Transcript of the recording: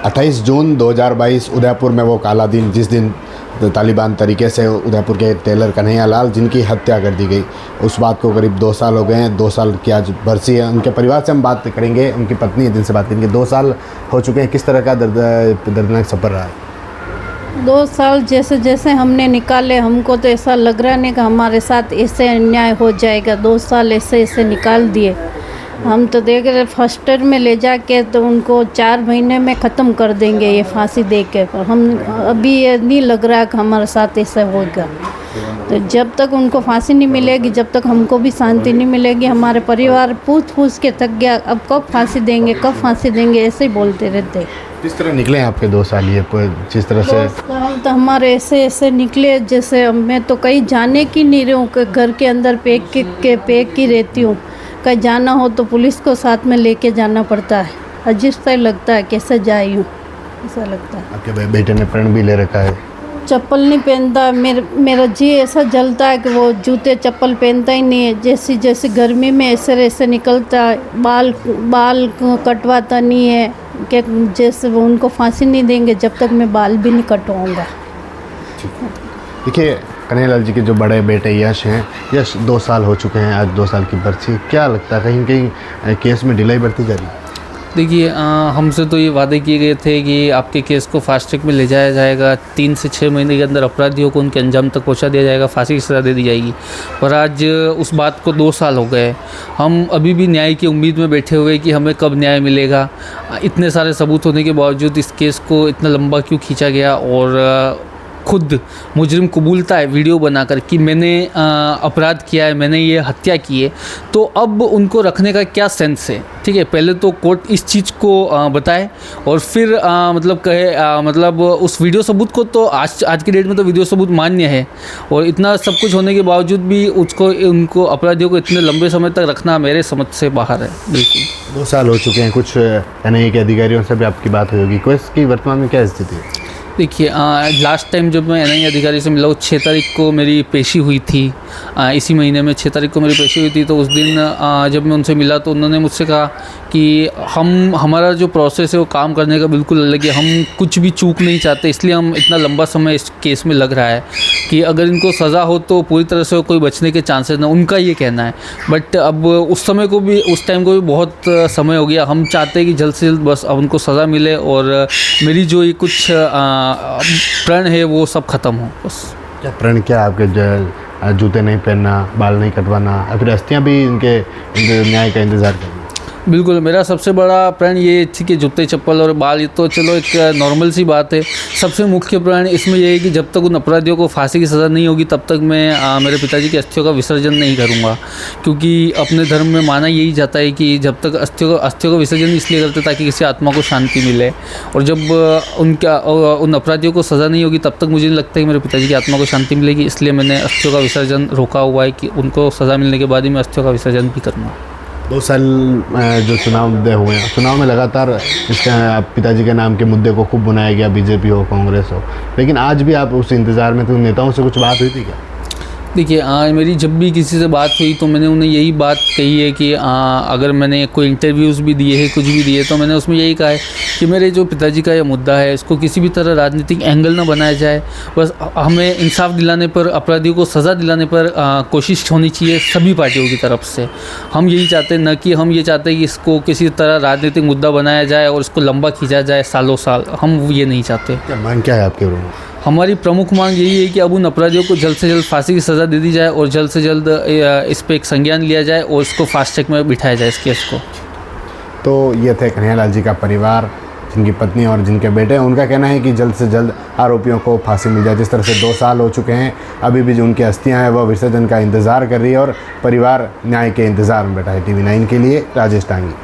28 जून 2022 उदयपुर में वो काला दिन, जिस दिन तालिबान तरीके से उदयपुर के टेलर कन्हैया लाल जिनकी हत्या कर दी गई, उस बात को करीब 2 साल हो गए हैं। 2 साल की आज बरसी है। उनके परिवार से हम बात करेंगे, उनकी पत्नी है जिनसे बात करेंगे। 2 साल हो चुके हैं, किस तरह का दर्दनाक सफ़र रहा है? 2 साल जैसे जैसे हमने निकाले, हमको तो ऐसा लग रहा नहीं कि हमारे साथ ऐसे अन्याय हो जाएगा। 2 साल ऐसे ऐसे निकाल दिए। हम तो देख रहे फर्स्ट ईयर में ले जाके तो उनको 4 महीने में ख़त्म कर देंगे ये फांसी दे के। हम अभी ये नहीं लग रहा कि हमारे साथ ऐसा होगा। तो जब तक उनको फांसी नहीं मिलेगी, जब तक हमको भी शांति नहीं मिलेगी। हमारे परिवार पूछ के थक गया, अब कब फांसी देंगे, कब फांसी देंगे, ऐसे ही बोलते रहते। किस तरह निकले आपके 2 साल ये, जिस तरह से? 2 साल तो हमारे ऐसे ऐसे निकले जैसे मैं तो कहीं जाने की नहीं रही हूँ, घर के अंदर पैक की रहती हूँ। कहीं जाना हो तो पुलिस को साथ में लेके जाना पड़ता है। अजीब सा लगता है, कैसे जाई हूँ ऐसा लगता है। आपके बेटे ने प्रण भी ले रखा है। चप्पल नहीं पहनता। मेरा जी ऐसा जलता है कि वो जूते चप्पल पहनता ही नहीं है। जैसी गर्मी में ऐसे निकलता है। बाल कटवाता नहीं है कि जैसे वो उनको फांसी नहीं देंगे जब तक मैं बाल भी नहीं कटवाऊँगा। देखिए, कन्हैया लाल जी के जो बड़े बेटे यश हैं, यश 2 साल हो चुके हैं, आज 2 साल की बरसी। क्या लगता है कहीं कहीं केस में ढिलाई बढ़ती जा रही है? देखिए, हमसे तो ये वादे किए गए थे कि आपके केस को फास्ट ट्रैक में ले जाया जाएगा, 3 से 6 महीने के अंदर अपराधियों को उनके अंजाम तक पहुंचा दिया जाएगा, फांसी की सज़ा दे दी जाएगी। पर आज उस बात को 2 साल हो गए। हम अभी भी न्याय की उम्मीद में बैठे हुए कि हमें कब न्याय मिलेगा। इतने सारे सबूत होने के बावजूद इस केस को इतना लंबा क्यों खींचा गया? और खुद मुजरिम कबूलता है वीडियो बनाकर कि मैंने अपराध किया है, मैंने ये हत्या की है, तो अब उनको रखने का क्या सेंस है? ठीक है, पहले तो कोर्ट इस चीज़ को बताए और फिर मतलब कहे मतलब उस वीडियो सबूत को तो आज की डेट में तो वीडियो सबूत मान्य है। और इतना सब कुछ होने के बावजूद भी उनको अपराधियों को इतने लंबे समय तक रखना मेरे समझ से बाहर है। बिल्कुल 2 साल हो चुके हैं। कुछ एनआईए के अधिकारियों से भी आपकी बात हुई होगी। केस की वर्तमान में क्या स्थिति है? देखिए, लास्ट टाइम जब मैं एनआईए अधिकारी से मिला, 6 तारीख को मेरी पेशी हुई थी। इसी महीने में 6 तारीख को मेरी पेशी हुई थी। तो उस दिन जब मैं उनसे मिला तो उन्होंने मुझसे कहा कि हमारा जो प्रोसेस है वो काम करने का बिल्कुल अलग है। हम कुछ भी चूक नहीं चाहते, इसलिए हम इतना लंबा समय इस केस में लग रहा है कि अगर इनको सज़ा हो तो पूरी तरह से कोई बचने के चांसेस ना, उनका ये कहना है। बट अब उस टाइम को भी बहुत समय हो गया। हम चाहते हैं कि जल्द से जल्द बस अब उनको सज़ा मिले और मेरी जो ये कुछ प्रण है वो सब ख़त्म हो बस। क्या प्रण? क्या आपके जूते नहीं पहनना, बाल नहीं कटवाना, या फिर अस्थियाँ भी इनके न्याय का इंतज़ार करना? बिल्कुल, मेरा सबसे बड़ा प्रण ये थी कि जूते चप्पल और बाल, ये तो चलो एक नॉर्मल सी बात है। सबसे मुख्य प्रण इसमें यह है कि जब तक उन अपराधियों को फांसी की सज़ा नहीं होगी तब तक मैं मेरे पिताजी की अस्थियों का विसर्जन नहीं करूँगा। क्योंकि अपने धर्म में माना यही जाता है कि जब तक अस्थियों का विसर्जन इसलिए करते ताकि किसी आत्मा को शांति मिले। और जब उन अपराधियों को सज़ा नहीं होगी तब तक मुझे नहीं लगता कि मेरे पिताजी की आत्मा को शांति मिलेगी। इसलिए मैंने अस्थियों का विसर्जन रोका हुआ है कि उनको सज़ा मिलने के बाद ही मैं अस्थियों का विसर्जन भी करूँगा। 2 साल जो चुनाव मुद्दे हुए हैं, चुनाव में लगातार इसका पिताजी के नाम के मुद्दे को खूब बुनाया गया, बीजेपी हो, कांग्रेस हो, लेकिन आज भी आप उस इंतज़ार में थे। उन नेताओं से कुछ बात हुई थी क्या? देखिए, मेरी जब भी किसी से बात हुई तो मैंने उन्हें यही बात कही है कि अगर मैंने कोई इंटरव्यूज़ भी दिए हैं, कुछ भी दिए, तो मैंने उसमें यही कहा है कि मेरे जो पिताजी का ये मुद्दा है इसको किसी भी तरह राजनीतिक एंगल ना बनाया जाए। बस हमें इंसाफ दिलाने पर, अपराधियों को सज़ा दिलाने पर कोशिश होनी चाहिए सभी पार्टियों की तरफ से। हम यही चाहते हैं, न कि हम ये चाहते हैं कि इसको किसी तरह राजनीतिक मुद्दा बनाया जाए और इसको लंबा खींचा जाए सालों साल। हम ये नहीं चाहते। क्या मांग क्या है आपके रूम? हमारी प्रमुख मांग यही है कि अब उन अपराधियों को जल्द से जल्द फांसी की सज़ा दे दी जाए और जल्द से जल्द इस पर एक संज्ञान लिया जाए और इसको फास्ट ट्रैक में बिठाया जाए इस केस को। तो ये थे कन्हैया लाल जी का परिवार, जिनकी पत्नी और जिनके बेटे हैं। उनका कहना है कि जल्द से जल्द आरोपियों को फांसी मिल जाए। जिस तरह से 2 साल हो चुके हैं, अभी भी जो उनकी अस्थियां हैं वह विसर्जन का इंतज़ार कर रही है और परिवार न्याय के इंतज़ार में बैठा है। TV9 के लिए राजेश टांगी।